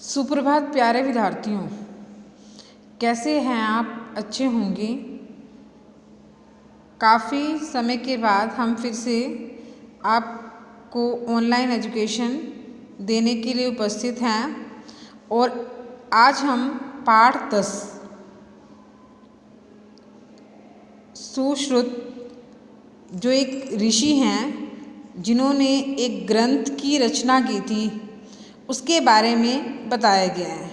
सुप्रभात प्यारे विद्यार्थियों, कैसे हैं आप? अच्छे होंगे। काफ़ी समय के बाद हम फिर से आपको ऑनलाइन एजुकेशन देने के लिए उपस्थित हैं और आज हम पाठ 10 सुश्रुत, जो एक ऋषि हैं जिन्होंने एक ग्रंथ की रचना की थी, उसके बारे में बताया गया है।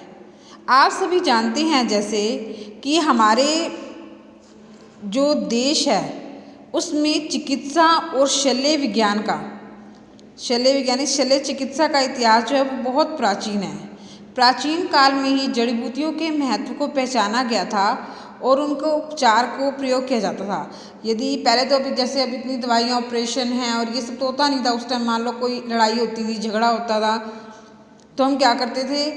आप सभी जानते हैं जैसे कि हमारे जो देश है उसमें चिकित्सा और शल्य विज्ञान का शल्य चिकित्सा का इतिहास जो है वो बहुत प्राचीन है। प्राचीन काल में ही जड़ी बूटियों के महत्व को पहचाना गया था और उनको उपचार को प्रयोग किया जाता था। यदि पहले तो अभी जैसे अभी इतनी दवाइयाँ, ऑपरेशन हैं और ये सब तो होता नहीं था उस टाइम। मान लो कोई लड़ाई होती थी, झगड़ा होता था, तो हम क्या करते थे,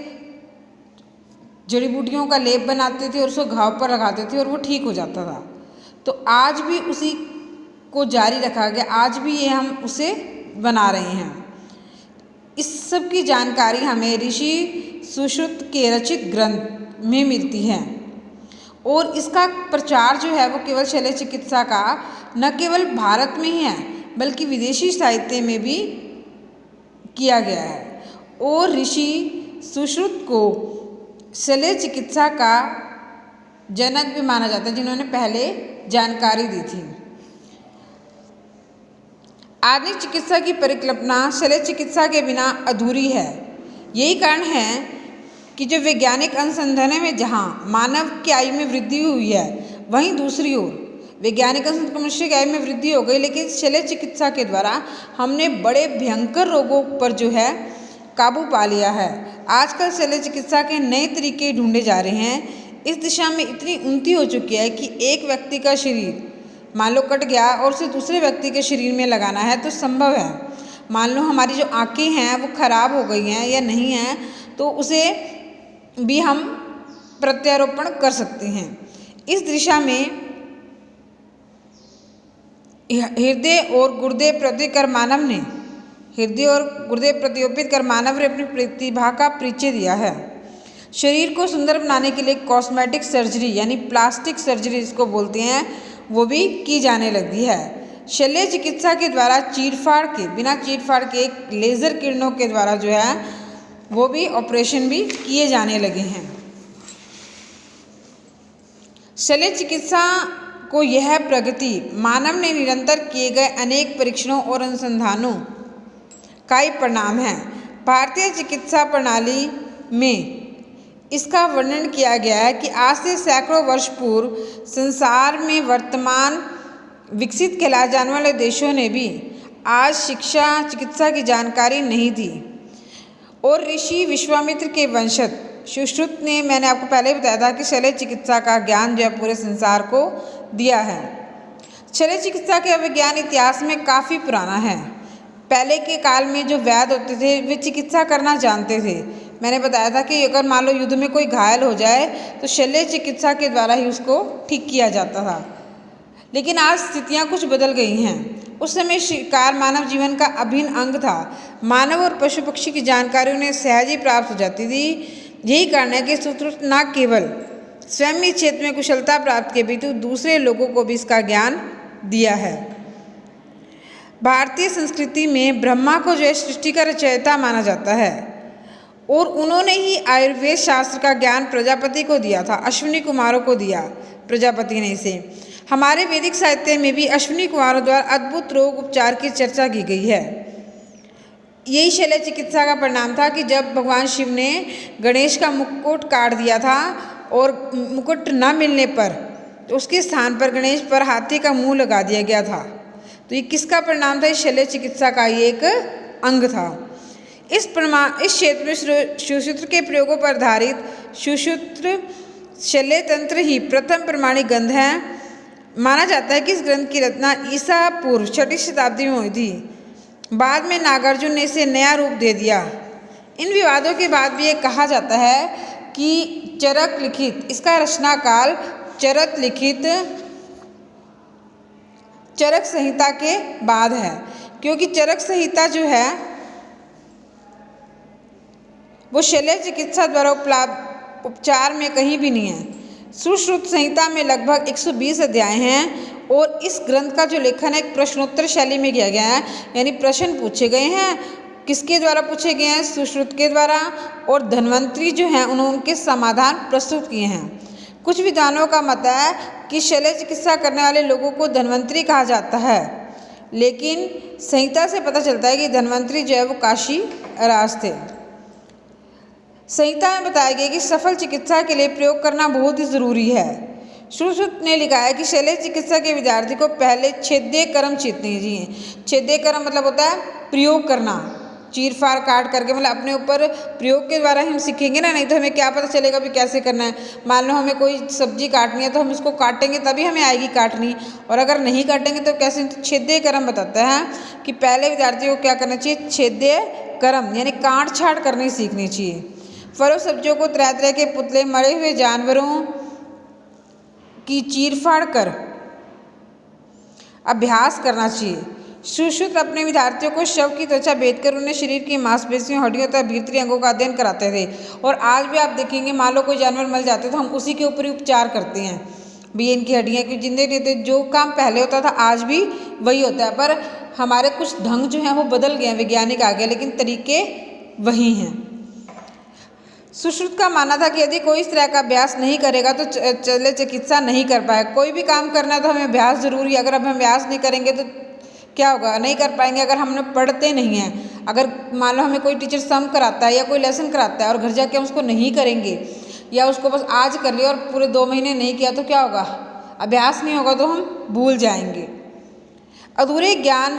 जड़ी बूटियों का लेप बनाते थे और उसको घाव पर लगाते थे और वो ठीक हो जाता था। तो आज भी उसी को जारी रखा गया, आज भी ये हम उसे बना रहे हैं। इस सब की जानकारी हमें ऋषि सुश्रुत के रचित ग्रंथ में मिलती है और इसका प्रचार जो है वो केवल शल्य चिकित्सा का न केवल भारत में ही है बल्कि विदेशी साहित्य में भी किया गया है। और ऋषि सुश्रुत को शल्य चिकित्सा का जनक भी माना जाता है, जिन्होंने पहले जानकारी दी थी। आधुनिक चिकित्सा की परिकल्पना शल्य चिकित्सा के बिना अधूरी है। यही कारण है कि जो वैज्ञानिक अनुसंधान में जहाँ मानव की आयु में वृद्धि हुई है, वहीं दूसरी ओर वैज्ञानिक अनुसंधान मनुष्य की आयु में वृद्धि हो गई, लेकिन शल्य चिकित्सा के द्वारा हमने बड़े भयंकर रोगों पर जो है काबू पा लिया है। आजकल शल्य चिकित्सा के नए तरीके ढूंढे जा रहे हैं। इस दिशा में इतनी उन्नति हो चुकी है कि एक व्यक्ति का शरीर मान लो कट गया और उसे दूसरे व्यक्ति के शरीर में लगाना है तो संभव है। मान लो हमारी जो आँखें हैं वो खराब हो गई हैं या नहीं हैं, तो उसे भी हम प्रत्यारोपण कर सकते हैं। इस दिशा में हृदय और गुर्दे प्रत्यारोपित कर मानव ने अपनी प्रतिभा का परिचय दिया है। शरीर को सुंदर बनाने के लिए कॉस्मेटिक सर्जरी यानी प्लास्टिक सर्जरी जिसको बोलते हैं, वो भी की जाने लगी है। शल्य चिकित्सा के द्वारा बिना चीरफाड़ के एक लेज़र किरणों के द्वारा जो है वो भी ऑपरेशन भी किए जाने लगे हैं। शल्य चिकित्सा को यह प्रगति मानव ने निरंतर किए गए अनेक परीक्षणों और अनुसंधानों का ही परिणाम है। भारतीय चिकित्सा प्रणाली में इसका वर्णन किया गया है कि आज से सैकड़ों वर्ष पूर्व संसार में वर्तमान विकसित कहलाए जाने वाले देशों ने भी आज चिकित्सा की जानकारी नहीं थी और ऋषि विश्वामित्र के वंशज सुश्रुत ने, मैंने आपको पहले ही बताया था कि शल्य चिकित्सा का ज्ञान जो है पूरे संसार को दिया है। शल्य चिकित्सा का विज्ञान इतिहास में काफ़ी पुराना है। पहले के काल में जो वैद्य होते थे वे चिकित्सा करना जानते थे। मैंने बताया था कि अगर मान लो युद्ध में कोई घायल हो जाए तो शल्य चिकित्सा के द्वारा ही उसको ठीक किया जाता था। लेकिन आज स्थितियाँ कुछ बदल गई हैं। उस समय शिकार मानव जीवन का अभिन्न अंग था। मानव और पशु पक्षी की जानकारी उन्हें सहज ही प्राप्त हो जाती थी। यही कारण है कि सुश्रुत न केवल स्वयं ही क्षेत्र में कुशलता प्राप्त किए अपितु दूसरे लोगों को भी इसका ज्ञान दिया है। भारतीय संस्कृति में ब्रह्मा को जो है सृष्टि का रचयिता माना जाता है और उन्होंने ही आयुर्वेद शास्त्र का ज्ञान प्रजापति को दिया था। अश्विनी कुमारों को दिया प्रजापति ने इसे। हमारे वैदिक साहित्य में भी अश्विनी कुमारों द्वारा अद्भुत रोग उपचार की चर्चा की गई है। यही शल्य चिकित्सा का परिणाम था कि जब भगवान शिव ने गणेश का मुकुट काट दिया था और मुकुट न मिलने पर तो उसके स्थान पर गणेश पर हाथी का मुंह लगा दिया गया था। तो ये किसका परिणाम था? शल्य चिकित्सा का ये एक अंग था। इस क्षेत्र में सुश्रुत के प्रयोगों पर आधारित सुश्रुत शल्य तंत्र ही प्रथम प्रमाणिक ग्रंथ है। माना जाता है कि इस ग्रंथ की रचना ईसा पूर्व 6वीं शताब्दी में हुई थी। बाद में नागार्जुन ने इसे नया रूप दे दिया। इन विवादों के बाद भी ये कहा जाता है कि चरक लिखित इसका रचना काल चरक संहिता के बाद है, क्योंकि चरक संहिता जो है वो शल्य चिकित्सा द्वारा उपचार में कहीं भी नहीं है। सुश्रुत संहिता में लगभग 120 अध्याय हैं और इस ग्रंथ का जो लेखन है एक प्रश्नोत्तर शैली में किया गया है, यानी प्रश्न पूछे गए हैं। किसके द्वारा पूछे गए हैं? सुश्रुत के द्वारा, और धन्वंतरी जो हैं उन्होंने उनके समाधान प्रस्तुत किए हैं। कुछ विद्वानों का मत है कि शल्य चिकित्सा करने वाले लोगों को धन्वंतरी कहा जाता है, लेकिन संहिता से पता चलता है कि धन्वंतरी जो है वो काशी राज थे। संहिता में बताया गया कि सफल चिकित्सा के लिए प्रयोग करना बहुत ही ज़रूरी है। सुश्रुत ने लिखा है कि शल्य चिकित्सा के विद्यार्थी को पहले छेद्य कर्म सीखने चाहिए। छेद्य कर्म मतलब होता है प्रयोग करना, चीर फाड़ काट करके, मतलब अपने ऊपर प्रयोग के द्वारा हम सीखेंगे ना, नहीं तो हमें क्या पता चलेगा भी कैसे करना है। मान लो हमें कोई सब्जी काटनी है तो हम इसको काटेंगे तभी हमें आएगी काटनी, और अगर नहीं काटेंगे तो कैसे? तो छेद्य कर्म बताता है कि पहले विद्यार्थी को क्या करना चाहिए? छेद्य कर्म यानी काट छाट करनी सीखनी चाहिए। फलों सब्जियों को तरह तरह के पुतले, मरे हुए जानवरों की चीरफाड़ कर अभ्यास करना चाहिए। सुश्रुत अपने विद्यार्थियों को शव की त्वचा बेचकर उन्हें शरीर की मांसपेशियों, हड्डियों तथा भीतरी अंगों का अध्ययन कराते थे। और आज भी आप देखेंगे, मान लो कोई जानवर मर जाते तो हम उसी के ऊपर ही उपचार करते हैं भी इनकी हड्डियाँ क्यों जिंदे नहीं थे। जो काम पहले होता था आज भी वही होता है, पर हमारे कुछ ढंग जो हैं वो बदल गए हैं, वैज्ञानिक आ गया, लेकिन तरीके वही हैं। सुश्रुत का मानना था कि यदि कोई इस तरह का अभ्यास नहीं करेगा तो शल्य चिकित्सा नहीं कर पाएगा। कोई भी काम करना है तो हमें अभ्यास जरूरी है। अगर हम अभ्यास नहीं करेंगे तो क्या होगा? नहीं कर पाएंगे। अगर हम पढ़ते नहीं हैं, अगर मान लो हमें कोई टीचर सम कराता है या कोई लेसन कराता है और घर जाके हम उसको नहीं करेंगे, या उसको बस आज कर लिया और पूरे 2 महीने नहीं किया, तो क्या होगा? अभ्यास नहीं होगा तो हम भूल जाएंगे। अधूरे ज्ञान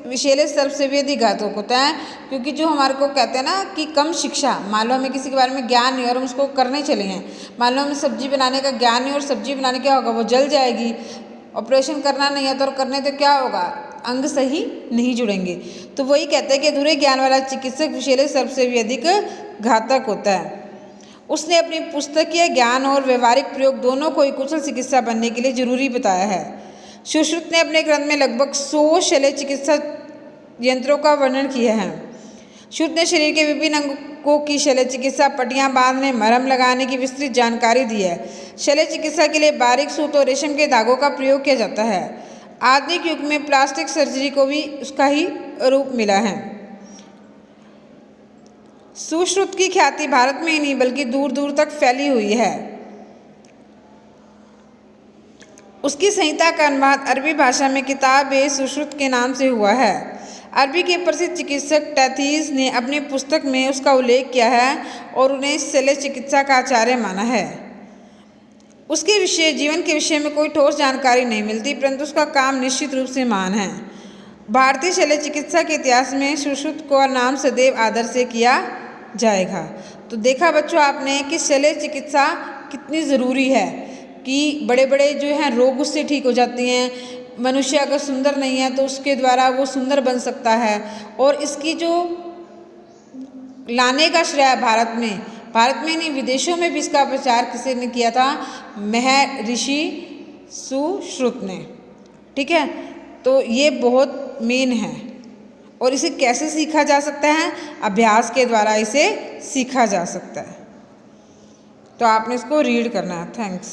विषैले सर्प से भी अधिक घातक होता है, क्योंकि जो हमारे को कहते हैं ना कि कम शिक्षा, मान लो हमें किसी के बारे में ज्ञान नहीं और हम उसको करने चले हैं, मान लो हमें सब्जी बनाने का ज्ञान नहीं और सब्जी बनाने क्या होगा? वो जल जाएगी। ऑपरेशन करना नहीं है तो और करने तो क्या होगा? अंग सही नहीं जुड़ेंगे। तो वही कहते हैं कि अधूरे ज्ञान वाला चिकित्सक विषैले सर्प से भी अधिक घातक होता है। उसने अपनी पुस्तकीय ज्ञान और व्यवहारिक प्रयोग दोनों को ही कुशल चिकित्सा बनने के लिए जरूरी बताया है। सुश्रुत ने अपने ग्रंथ में लगभग 100 शल्य चिकित्सा यंत्रों का वर्णन किया है। सुश्रुत ने शरीर के विभिन्न अंगों की शल्य चिकित्सा, पट्टियां बांधने, मरहम लगाने की विस्तृत जानकारी दी है। शल्य चिकित्सा के लिए बारीक सूत और रेशम के धागों का प्रयोग किया जाता है। आधुनिक युग में प्लास्टिक सर्जरी को भी उसका ही रूप मिला है। सुश्रुत की ख्याति भारत में ही नहीं बल्कि दूर दूर तक फैली हुई है। उसकी संहिता का अनुवाद अरबी भाषा में किताब-ए-सुश्रुत के नाम से हुआ है। अरबी के प्रसिद्ध चिकित्सक टैथीस ने अपनी पुस्तक में उसका उल्लेख किया है और उन्हें शल्य चिकित्सा का आचार्य माना है। उसके जीवन के विषय में कोई ठोस जानकारी नहीं मिलती, परंतु उसका काम निश्चित रूप से महान है। भारतीय शल्य चिकित्सा के इतिहास में सुश्रुत का नाम सदैव आदर से किया जाएगा। तो देखा बच्चों आपने कि शल्य चिकित्सा कितनी ज़रूरी है, कि बड़े बड़े जो हैं रोग उससे ठीक हो जाते हैं। मनुष्य अगर सुंदर नहीं है तो उसके द्वारा वो सुंदर बन सकता है। और इसकी जो लाने का श्रेय भारत में नहीं विदेशों में भी इसका प्रचार किसी ने किया था? महर्षि सुश्रुत ने। ठीक है, तो ये बहुत मेन है। और इसे कैसे सीखा जा सकता है? अभ्यास के द्वारा इसे सीखा जा सकता है। तो आपने इसको रीड करना है। थैंक्स।